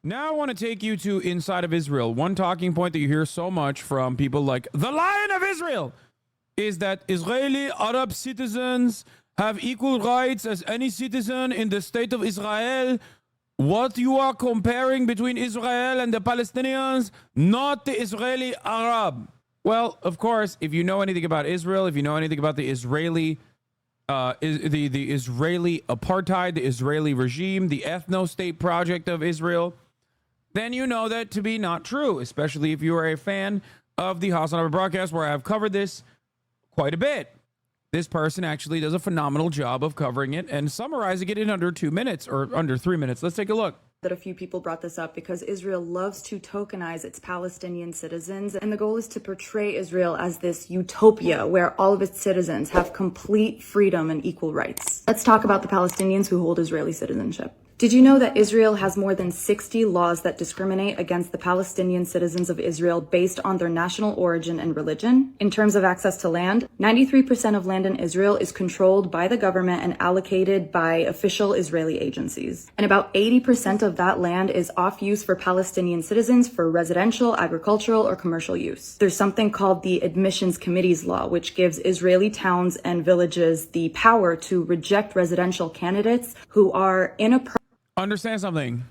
Now I want to take you to inside of Israel. One talking point that you hear so much from people like the Lion of Israel is that Israeli Arab citizens have equal rights as any citizen in the state of Israel. What you are comparing between Israel and the Palestinians, not the Israeli Arab. Well, of course, if you know anything about Israel, if you know anything about the Israeli the Israeli apartheid, the Israeli regime, the ethno-state project of Israel, then you know that to be not true, especially if you are a fan of the Hasanabi broadcast, where I have covered this quite a bit. This person actually does a phenomenal job of covering it and summarizing it in under 2 minutes or under 3 minutes. Let's take a look. That a few people brought this up because Israel loves to tokenize its Palestinian citizens, and the goal is to portray Israel as this utopia where all of its citizens have complete freedom and equal rights. Let's talk about the Palestinians who hold Israeli citizenship. Did you know that Israel has more than 60 laws that discriminate against the Palestinian citizens of Israel based on their national origin and religion? In terms of access to land, 93% of land in Israel is controlled by the government and allocated by official Israeli agencies. And about 80% of that land is off use for Palestinian citizens for residential, agricultural, or commercial use. There's something called the Admissions Committees Law, which gives Israeli towns and villages the power to reject residential candidates who are inappropriate. Understand something.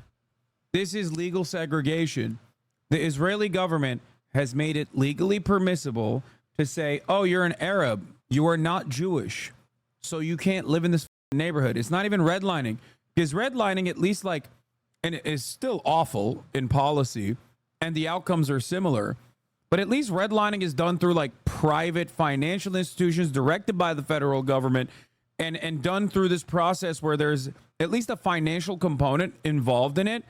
This is legal segregation. The Israeli government has made it legally permissible to say, oh, you're an Arab. You are not Jewish. So you can't live in this neighborhood. It's not even redlining. Because redlining, at least like, and it is still awful in policy, and the outcomes are similar. But at least redlining is done through like private financial institutions directed by the federal government and done through this process where there's at least a financial component involved in it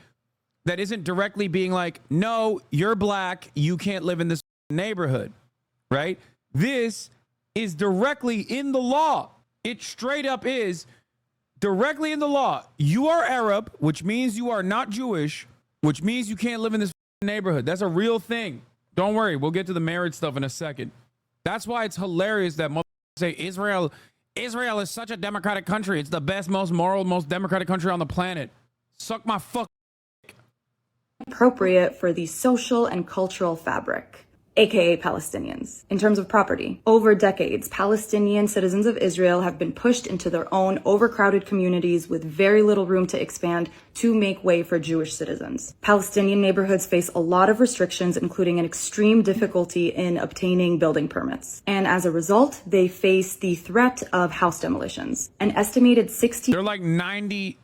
that isn't directly being like, no, you're black, you can't live in this neighborhood, right? This is directly in the law. It straight up is directly in the law. You are Arab, which means you are not Jewish, which means you can't live in this neighborhood. That's a real thing. Don't worry, we'll get to the marriage stuff in a second. That's why it's hilarious that motherfuckers say Israel is such a democratic country. It's the best, most moral, most democratic country on the planet. Suck my fuck. Appropriate for the social and cultural fabric, aka Palestinians. In terms of property, over decades, Palestinian citizens of Israel have been pushed into their own overcrowded communities with very little room to expand to make way for Jewish citizens. Palestinian neighborhoods face a lot of restrictions, including an extreme difficulty in obtaining building permits. And as a result, they face the threat of house demolitions. An estimated 60 They're like 97%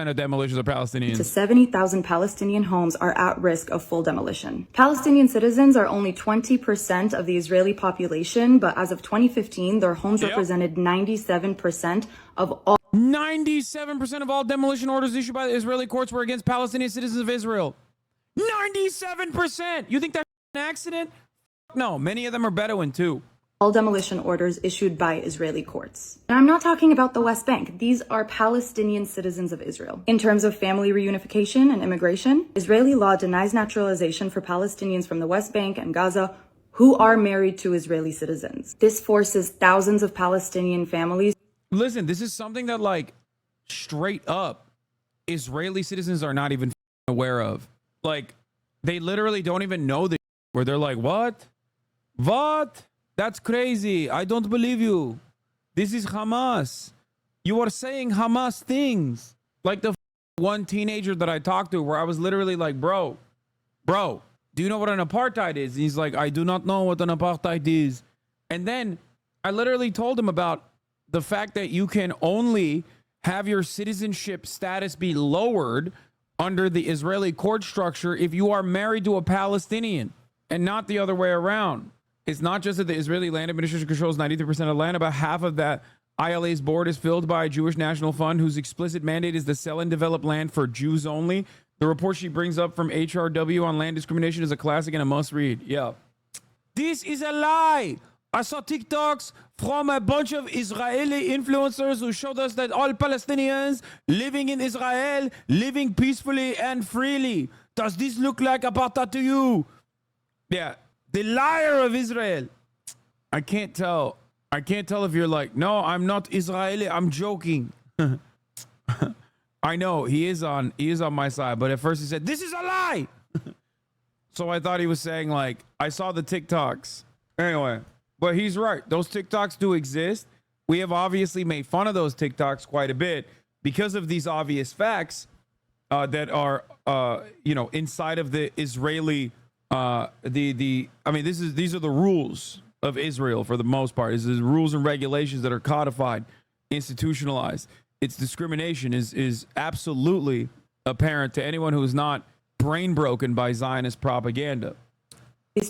of demolitions are Palestinians. to 70,000 Palestinian homes are at risk of full demolition. Palestinian citizens are only 20% of the Israeli population, but as of 2015, their homes represented 97% of all 97% of all demolition orders issued by the Israeli courts were against Palestinian citizens of Israel. 97%! You think that's an accident? No, many of them are Bedouin too. demolition orders issued by Israeli courts. Now, I'm not talking about the West Bank. These are Palestinian citizens of Israel. In terms of family reunification and immigration, Israeli law denies naturalization for Palestinians from the West Bank and Gaza who are married to Israeli citizens. This forces thousands of Palestinian families. Listen, this is something that, like, straight up, Israeli citizens are not even aware of. Like, they literally don't even know this, where they're like, what? What? That's crazy. I don't believe you. This is Hamas. You are saying Hamas things. Like the one teenager that I talked to, where I was literally like, bro, do you know what an apartheid is? And he's like, I do not know what an apartheid is. And then I literally told him about the fact that you can only have your citizenship status be lowered under the Israeli court structure if you are married to a Palestinian and not the other way around. It's not just that the Israeli land administration controls 93% of land. About half of that ILA's board is filled by a Jewish National Fund whose explicit mandate is to sell and develop land for Jews only. The report she brings up from HRW on land discrimination is a classic and a must read. Yeah. This is a lie. I saw TikToks from a bunch of Israeli influencers who showed us that all Palestinians living in Israel, living peacefully and freely. Does this look like apartheid to you? Yeah. The liar of Israel. I can't tell. I can't tell if you're like, no, I'm not Israeli. I'm joking. I know he is on my side, but at first he said, "This is a lie." So I thought he was saying, like, I saw the TikToks. Anyway, but he's right. Those TikToks do exist. We have obviously made fun of those TikToks quite a bit because of these obvious facts that are, inside of the Israeli, these are the rules of Israel for the most part. This is rules and regulations that are codified, institutionalized. Its discrimination is absolutely apparent to anyone who is not brain broken by Zionist propaganda.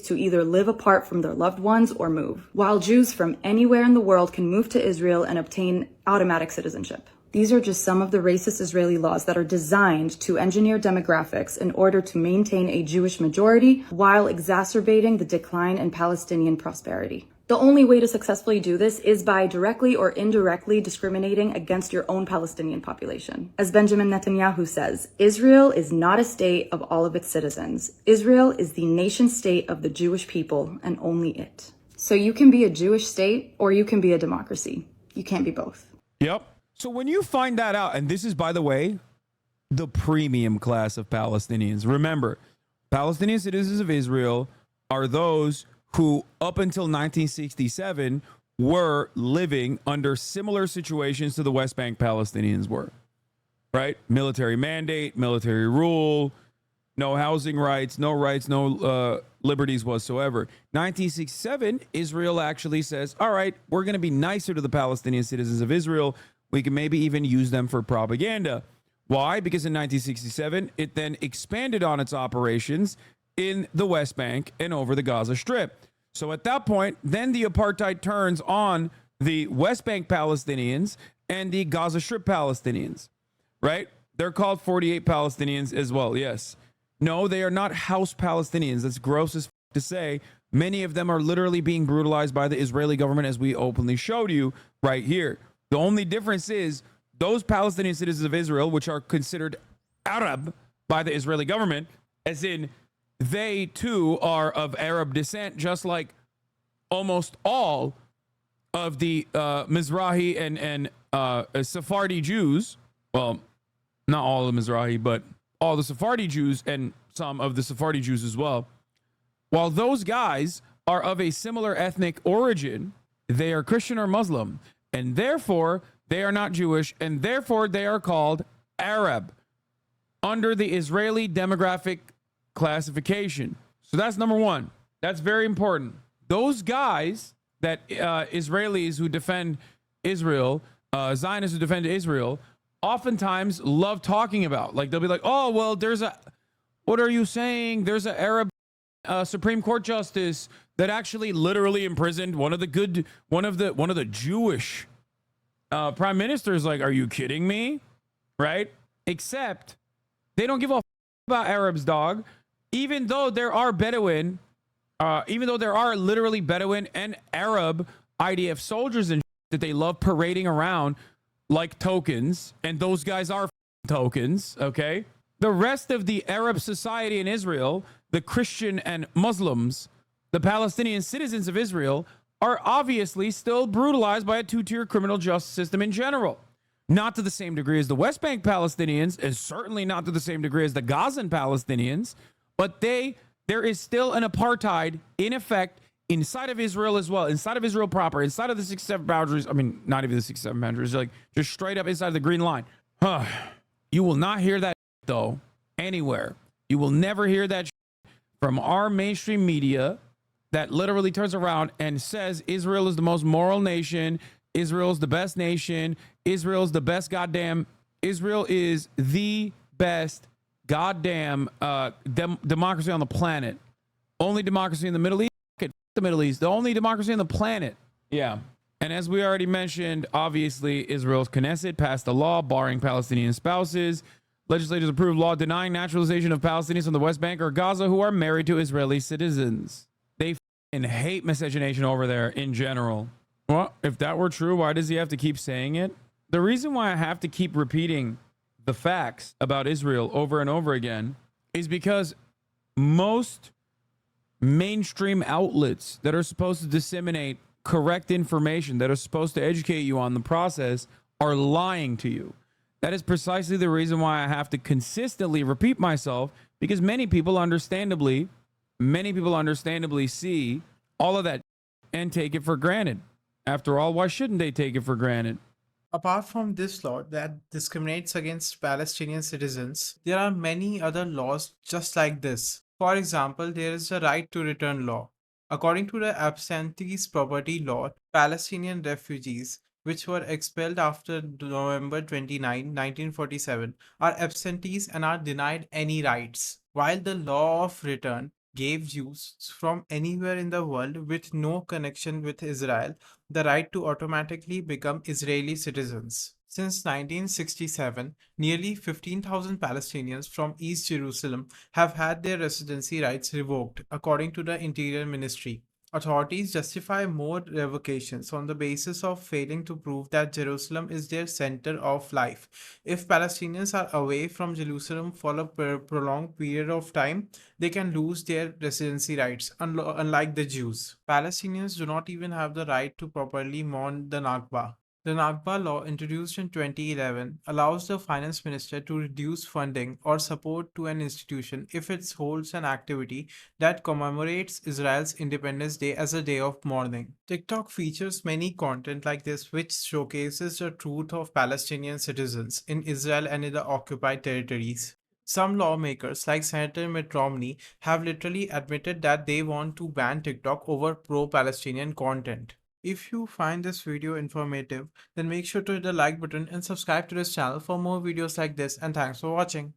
To either live apart from their loved ones or move, while Jews from anywhere in the world can move to Israel and obtain automatic citizenship. These are just some of the racist Israeli laws that are designed to engineer demographics in order to maintain a Jewish majority while exacerbating the decline in Palestinian prosperity. The only way to successfully do this is by directly or indirectly discriminating against your own Palestinian population. As Benjamin Netanyahu says, Israel is not a state of all of its citizens. Israel is the nation state of the Jewish people and only it. So you can be a Jewish state or you can be a democracy. You can't be both. Yep. So when you find that out, and this is, by the way, the premium class of Palestinians. Remember, Palestinian citizens of Israel are those who, up until 1967, were living under similar situations to the West Bank Palestinians were, right? Military mandate, military rule, no housing rights, no liberties whatsoever. 1967, Israel actually says, all right, we're going to be nicer to the Palestinian citizens of Israel. We can maybe even use them for propaganda. Why? Because in 1967, it then expanded on its operations in the West Bank and over the Gaza Strip. So at that point, then the apartheid turns on the West Bank Palestinians and the Gaza Strip Palestinians, right? They're called 48 Palestinians as well, yes. No, they are not house Palestinians. That's gross as to say. Many of them are literally being brutalized by the Israeli government, as we openly showed you right here. The only difference is those Palestinian citizens of Israel, which are considered Arab by the Israeli government, as in they too are of Arab descent, just like almost all of the Mizrahi and Sephardi Jews. Well, not all of the Mizrahi, but all the Sephardi Jews and some of the Sephardi Jews as well. While those guys are of a similar ethnic origin, they are Christian or Muslim, and therefore they are not Jewish, and therefore they are called Arab under the Israeli demographic classification. So that's number one. That's very important. Those guys that Israelis who defend Israel, Zionists who defend Israel, oftentimes love talking about. Like they'll be like, "Oh, well, what are you saying? There's an Arab Supreme Court justice that actually literally imprisoned one of the Jewish prime ministers." Like, are you kidding me? Right? Except they don't give a about Arabs, dog. Even though there are Bedouin, even though there are literally Bedouin and Arab IDF soldiers and that they love parading around like tokens, and those guys are tokens, okay? The rest of the Arab society in Israel, the Christian and Muslims, the Palestinian citizens of Israel, are obviously still brutalized by a two-tier criminal justice system in general. Not to the same degree as the West Bank Palestinians, and certainly not to the same degree as the Gazan Palestinians, but there is still an apartheid in effect inside of Israel as well, inside of Israel proper, inside of the 6-7 boundaries. I mean, not even the 6-7 boundaries, like just straight up inside the green line. You will not hear that though anywhere. You will never hear that from our mainstream media that literally turns around and says Israel is the most moral nation. Israel's the best nation. Israel's the best goddamn. Israel is the best goddamn democracy on the planet. Only democracy in the Middle East. The Middle East, the only democracy on the planet. Yeah. And as we already mentioned, obviously Israel's Knesset passed a law barring Palestinian spouses. Legislators approved law denying naturalization of Palestinians from the West Bank or Gaza who are married to Israeli citizens. They hate miscegenation over there in general. Well, if that were true, why does he have to keep saying it? The reason why I have to keep repeating the facts about Israel over and over again is because most mainstream outlets that are supposed to disseminate correct information, that are supposed to educate you on the process, are lying to you. That is precisely the reason why I have to consistently repeat myself, because many people understandably see all of that and take it for granted. After all, why shouldn't they take it for granted? Apart from this law that discriminates against Palestinian citizens, there are many other laws just like this. For example, there is the right to return law. According to the absentees property law, Palestinian refugees, which were expelled after November 29, 1947, are absentees and are denied any rights, while the law of return gave Jews from anywhere in the world with no connection with Israel the right to automatically become Israeli citizens. Since 1967, nearly 15,000 Palestinians from East Jerusalem have had their residency rights revoked, according to the Interior Ministry. Authorities justify more revocations on the basis of failing to prove that Jerusalem is their center of life. If Palestinians are away from Jerusalem for a prolonged period of time, they can lose their residency rights, unlike the Jews. Palestinians do not even have the right to properly mourn the Nakba. The Nakba law, introduced in 2011, allows the finance minister to reduce funding or support to an institution if it holds an activity that commemorates Israel's Independence Day as a day of mourning. TikTok features many content like this which showcases the truth of Palestinian citizens in Israel and in the occupied territories. Some lawmakers, like Senator Mitt Romney, have literally admitted that they want to ban TikTok over pro Palestinian content. If you find this video informative, then make sure to hit the like button and subscribe to this channel for more videos like this, and thanks for watching.